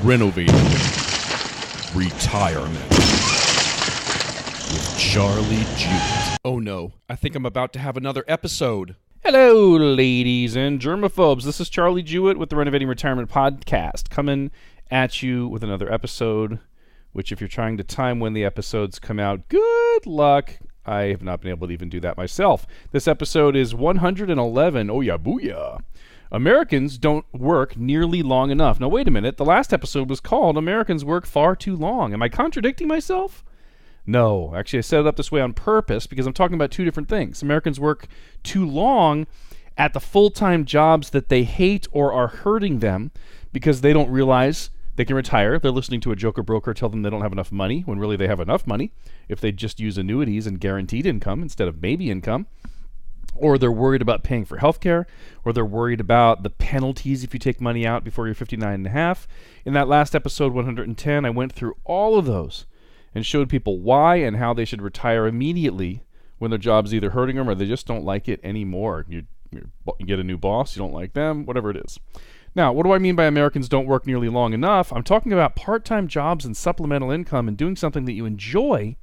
Renovating Retirement with Charlie Jewett. Oh no, I think I'm about to have another episode. Hello, ladies and germaphobes. This is Charlie Jewett with the Renovating Retirement Podcast, coming at you with another episode, which if you're trying to time when the episodes come out, good luck. I have not been able to even do that myself. This episode is 111. Oh yeah, booyah. Americans don't work nearly long enough. Now, wait a minute. The last episode was called Americans Work Far Too Long. Am I contradicting myself? No. Actually, I set it up this way on purpose because I'm talking about two different things. Americans work too long at the full-time jobs that they hate or are hurting them because they don't realize they can retire. They're listening to a joker broker tell them they don't have enough money when really they have enough money if they just use annuities and guaranteed income instead of maybe income. Or they're worried about paying for healthcare, or they're worried about the penalties if you take money out before you're 59 and a half. In that last episode, 110, I went through all of those and showed people why and how they should retire immediately when their job's either hurting them or they just don't like it anymore. You get a new boss, you don't like them, whatever it is. Now, what do I mean by Americans don't work nearly long enough? I'm talking about part-time jobs and supplemental income and doing something that you enjoy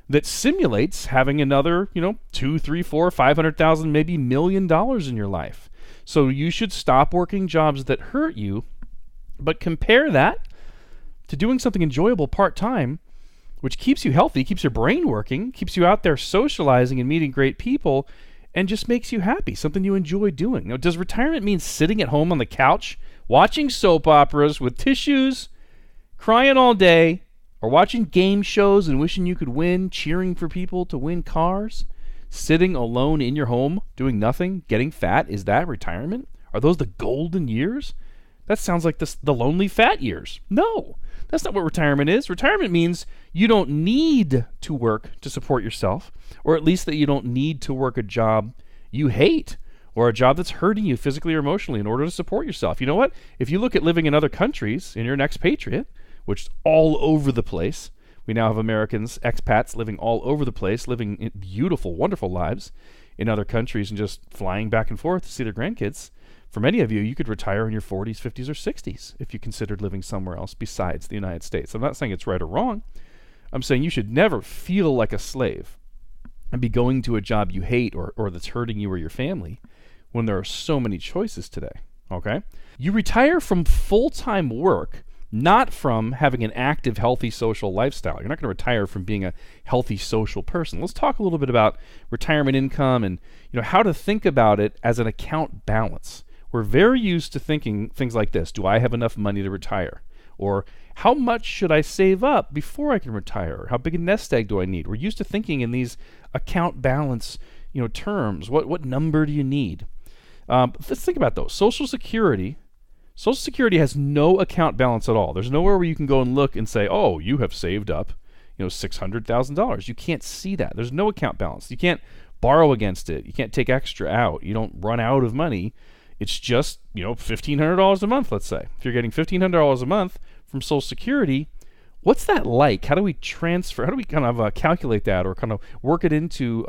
that simulates having another, $2, $3, $4, $500,000, maybe $1 million in your life. So you should stop working jobs that hurt you, but compare that to doing something enjoyable part-time, which keeps you healthy, keeps your brain working, keeps you out there socializing and meeting great people, and just makes you happy, something you enjoy doing. Now, does retirement mean sitting at home on the couch, watching soap operas with tissues, crying all day, or watching game shows and wishing you could win, cheering for people to win cars? Sitting alone in your home, doing nothing, getting fat, is that retirement? Are those the golden years? That sounds like the lonely fat years. No, that's not what retirement is. Retirement means you don't need to work to support yourself, or at least that you don't need to work a job you hate, or a job that's hurting you physically or emotionally in order to support yourself. You know what? If you look at living in other countries, in your next Patriot, which is all over the place. We now have Americans, expats, living all over the place, living in beautiful, wonderful lives in other countries and just flying back and forth to see their grandkids. For many of you, you could retire in your 40s, 50s, or 60s if you considered living somewhere else besides the United States. I'm not saying it's right or wrong. I'm saying you should never feel like a slave and be going to a job you hate or that's hurting you or your family when there are so many choices today, okay? You retire from full-time work, not from having an active, healthy social lifestyle. You're not going to retire from being a healthy social person. Let's talk a little bit about retirement income and how to think about it as an account balance. We're very used to thinking things like this. Do I have enough money to retire? Or how much should I save up before I can retire? How big a nest egg do I need? We're used to thinking in these account balance terms. What number do you need? Let's think about those. Social Security has no account balance at all. There's nowhere where you can go and look and say, oh, you have saved up, $600,000. You can't see that. There's no account balance. You can't borrow against it. You can't take extra out. You don't run out of money. It's just, $1,500 a month, let's say. If you're getting $1,500 a month from Social Security, what's that like? How do we transfer? How do we kind of calculate that or kind of work it into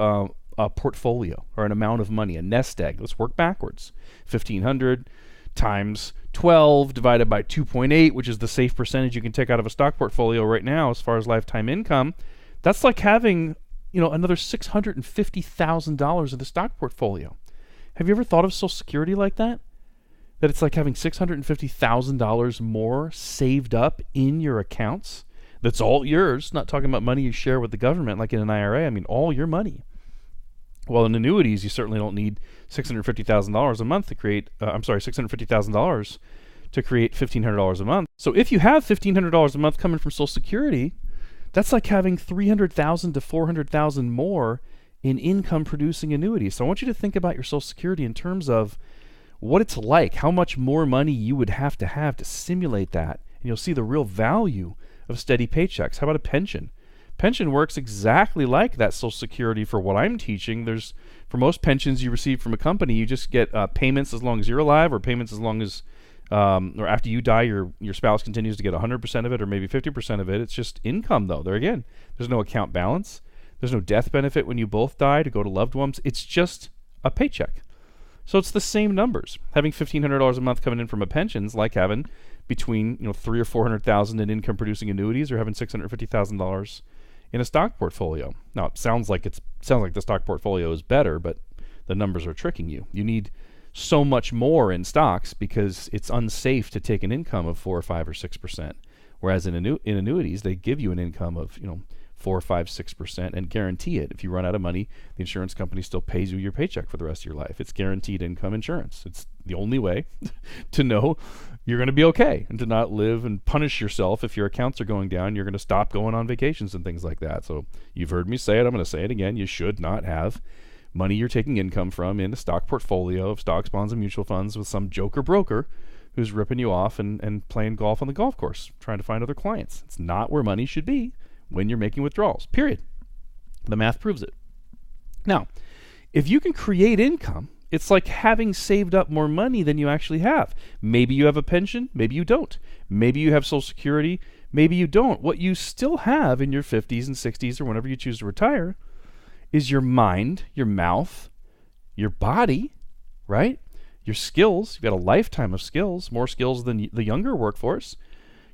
a portfolio or an amount of money, a nest egg? Let's work backwards. $1,500 times 12 divided by 2.8, which is the safe percentage you can take out of a stock portfolio right now as far as lifetime income. That's like having, another $650,000 in the stock portfolio. Have you ever thought of Social Security like that? That it's like having $650,000 more saved up in your accounts? That's all yours. Not talking about money you share with the government like in an IRA. I mean, all your money. Well, in annuities, you certainly don't need $650,000 a month to create, $650,000 to create $1,500 a month. So if you have $1,500 a month coming from Social Security, that's like having $300,000 to $400,000 more in income producing annuities. So I want you to think about your Social Security in terms of what it's like, how much more money you would have to simulate that. And you'll see the real value of steady paychecks. How about a pension? Pension works exactly like that Social Security for what I'm teaching. For most pensions you receive from a company, you just get payments as long as you're alive, or payments as long as, or after you die, your spouse continues to get 100% of it, or maybe 50% of it. It's just income, though. There again, there's no account balance. There's no death benefit when you both die to go to loved ones. It's just a paycheck. So it's the same numbers. Having $1,500 a month coming in from a pension is like having between $300,000 or $400,000 in income producing annuities or having $650,000 in a stock portfolio. Now it sounds like the stock portfolio is better, but the numbers are tricking you. You need so much more in stocks because it's unsafe to take an income of 4 or 5 or 6%. Whereas in annuities, they give you an income of 4, 5, 6% and guarantee it. If you run out of money, the insurance company still pays you your paycheck for the rest of your life. It's guaranteed income insurance. It's the only way to know you're going to be okay and to not live and punish yourself if your accounts are going down. You're going to stop going on vacations and things like that. So you've heard me say it. I'm going to say it again. You should not have money you're taking income from in a stock portfolio of stocks, bonds, and mutual funds with some joker broker who's ripping you off and playing golf on the golf course, trying to find other clients. It's not where money should be when you're making withdrawals, period. The math proves it. Now, if you can create income, it's like having saved up more money than you actually have. Maybe you have a pension, maybe you don't. Maybe you have Social Security, maybe you don't. What you still have in your 50s and 60s or whenever you choose to retire is your mind, your mouth, your body, right? Your skills. You've got a lifetime of skills, more skills than the younger workforce.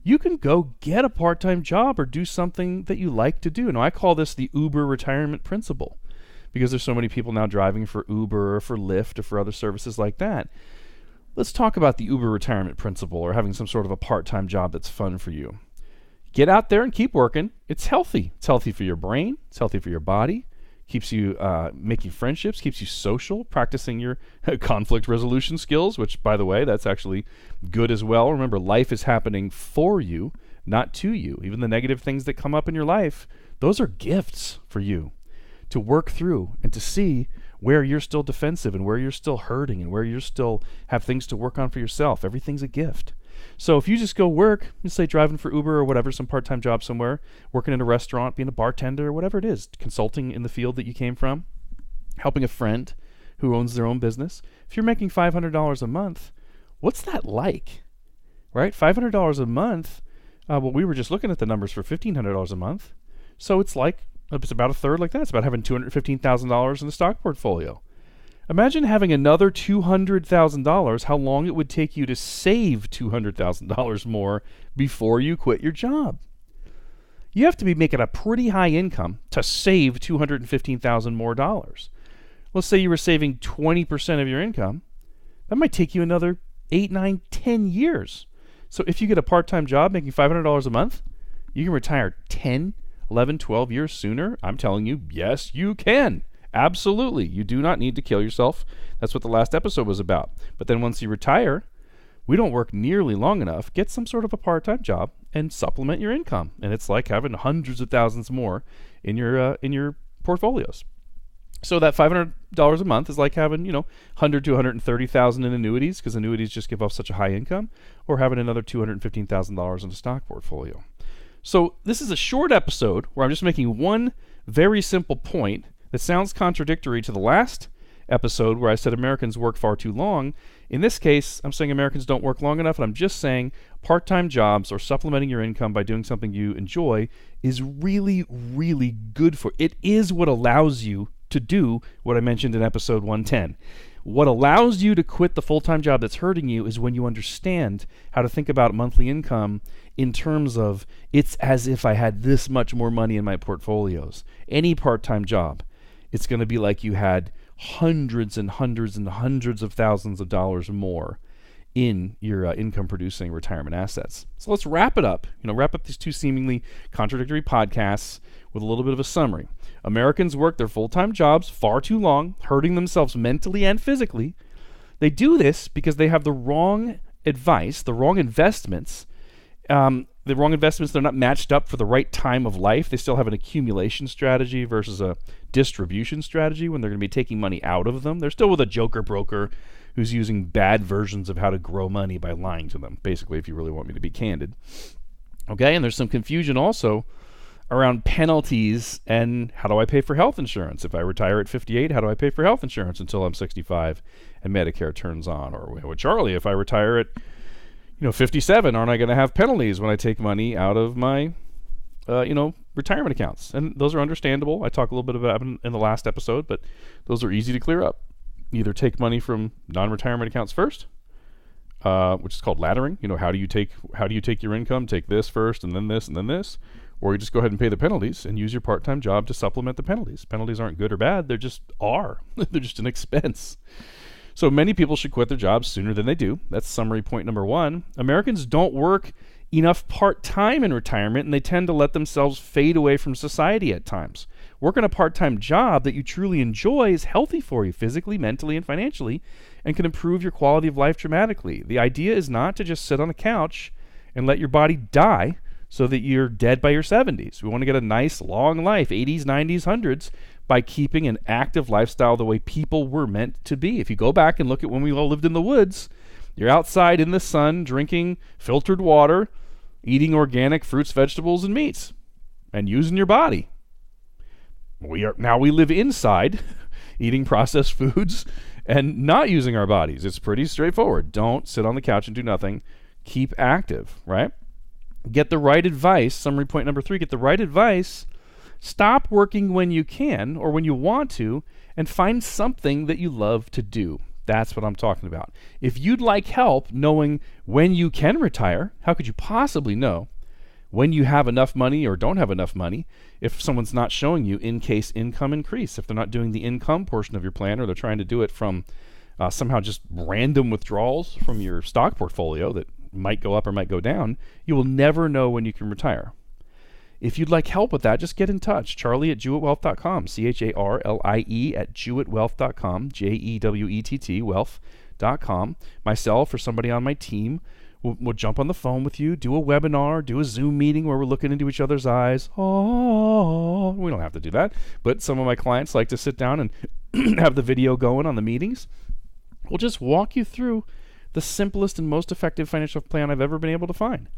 You can go get a part-time job or do something that you like to do. Now, I call this the Uber retirement principle because there's so many people now driving for Uber or for Lyft or for other services like that. Let's talk about the Uber retirement principle or having some sort of a part-time job that's fun for you. Get out there and keep working. It's healthy. It's healthy for your brain. It's healthy for your body. Keeps you making friendships, keeps you social, practicing your conflict resolution skills, which, by the way, that's actually good as well. Remember, life is happening for you, not to you. Even the negative things that come up in your life, those are gifts for you to work through and to see where you're still defensive and where you're still hurting and where you still have things to work on for yourself. Everything's a gift. So if you just go work, say driving for Uber or whatever, some part-time job somewhere, working in a restaurant, being a bartender or whatever it is, consulting in the field that you came from, helping a friend who owns their own business. If you're making $500 a month, what's that like, right? $500 a month, well, we were just looking at the numbers for $1,500 a month. So it's about a third like that. It's about having $215,000 in the stock portfolio. Imagine having another $200,000, how long it would take you to save $200,000 more before you quit your job. You have to be making a pretty high income to save $215,000 more dollars. Let's say you were saving 20% of your income. That might take you another 8, 9, 10 years. So if you get a part-time job making $500 a month, you can retire 10, 11, 12 years sooner. I'm telling you, yes, you can. Absolutely. You do not need to kill yourself. That's what the last episode was about. But then once you retire, we don't work nearly long enough. Get some sort of a part-time job and supplement your income. And it's like having hundreds of thousands more in your portfolios. So that $500 a month is like having, $100,000 to $130,000 in annuities, because annuities just give off such a high income, or having another $215,000 in a stock portfolio. So this is a short episode where I'm just making one very simple point that sounds contradictory to the last episode where I said Americans work far too long. In this case, I'm saying Americans don't work long enough, and I'm just saying part-time jobs or supplementing your income by doing something you enjoy is really, really good for it. Is what allows you to do what I mentioned in episode 110. What allows you to quit the full-time job that's hurting you is when you understand how to think about monthly income in terms of it's as if I had this much more money in my portfolios. Any part-time job, it's going to be like you had hundreds and hundreds and hundreds of thousands of dollars more in your income-producing retirement assets. So let's wrap it up. Wrap up these two seemingly contradictory podcasts with a little bit of a summary. Americans work their full-time jobs far too long, hurting themselves mentally and physically. They do this because they have the wrong advice, the wrong investments. They're not matched up for the right time of life. They still have an accumulation strategy versus a distribution strategy when they're going to be taking money out of them. They're still with a joker broker who's using bad versions of how to grow money by lying to them, basically, if you really want me to be candid. Okay, and there's some confusion also around penalties and how do I pay for health insurance? If I retire at 58, how do I pay for health insurance until I'm 65 and Medicare turns on? Or with Charlie, if I retire at 57, aren't I going to have penalties when I take money out of my, retirement accounts? And those are understandable. I talked a little bit about them in the last episode, but those are easy to clear up. Either take money from non-retirement accounts first, which is called laddering. How do you take your income? Take this first, and then this, and then this. Or you just go ahead and pay the penalties and use your part-time job to supplement the penalties. Penalties aren't good or bad. They're just are. They're just an expense. So many people should quit their jobs sooner than they do. That's summary point number 1. Americans don't work enough part-time in retirement, and they tend to let themselves fade away from society at times. Working a part-time job that you truly enjoy is healthy for you physically, mentally, and financially, and can improve your quality of life dramatically. The idea is not to just sit on a couch and let your body die so that you're dead by your 70s. We want to get a nice, long life, 80s, 90s, 100s, by keeping an active lifestyle the way people were meant to be. If you go back and look at when we all lived in the woods, you're outside in the sun, drinking filtered water, eating organic fruits, vegetables, and meats, and using your body. We live inside, eating processed foods, and not using our bodies. It's pretty straightforward. Don't sit on the couch and do nothing. Keep active, right? Get the right advice. Summary point number 3, get the right advice. Stop working when you can or when you want to, and find something that you love to do. That's what I'm talking about. If you'd like help knowing when you can retire, how could you possibly know when you have enough money or don't have enough money if someone's not showing you in-case income increase, if they're not doing the income portion of your plan, or they're trying to do it from somehow just random withdrawals from your stock portfolio that might go up or might go down, you will never know when you can retire. If you'd like help with that, just get in touch. Charlie at JewettWealth.com, CHARLIE at JewettWealth.com, JEWETT, wealth.com. Myself or somebody on my team will jump on the phone with you, do a webinar, do a Zoom meeting where we're looking into each other's eyes. Oh, we don't have to do that, but some of my clients like to sit down and have the video going on the meetings. We'll just walk you through the simplest and most effective financial plan I've ever been able to find.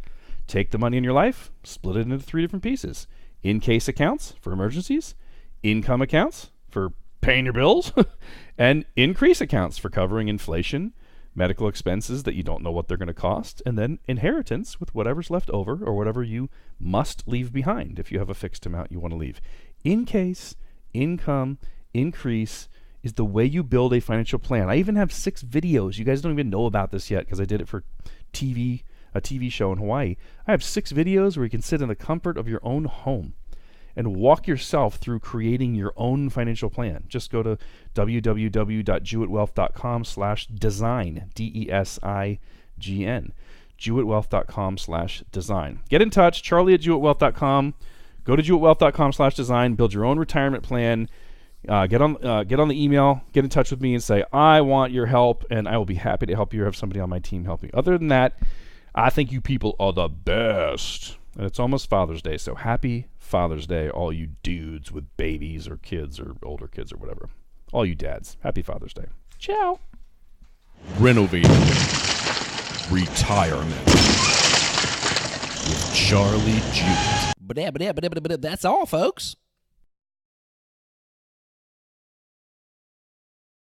Take the money in your life, split it into 3 different pieces. In-case accounts for emergencies, income accounts for paying your bills, and increase accounts for covering inflation, medical expenses that you don't know what they're going to cost, and then inheritance with whatever's left over or whatever you must leave behind if you have a fixed amount you want to leave. In-case, income, increase is the way you build a financial plan. I even have 6 videos. You guys don't even know about this yet because I did it for a TV show in Hawaii. I have 6 videos where you can sit in the comfort of your own home and walk yourself through creating your own financial plan. Just go to www.jewettwealth.com/design, DESIGN, jewettwealth.com/design. Get in touch, Charlie at jewettwealth.com. Go to jewettwealth.com/design, build your own retirement plan. Get on the email, get in touch with me and say, I want your help, and I will be happy to help you or have somebody on my team help you. Other than that, I think you people are the best. And it's almost Father's Day, so happy Father's Day, all you dudes with babies or kids or older kids or whatever. All you dads, happy Father's Day. Ciao. Renovating Retirement with Charlie Jewett. That's all, folks.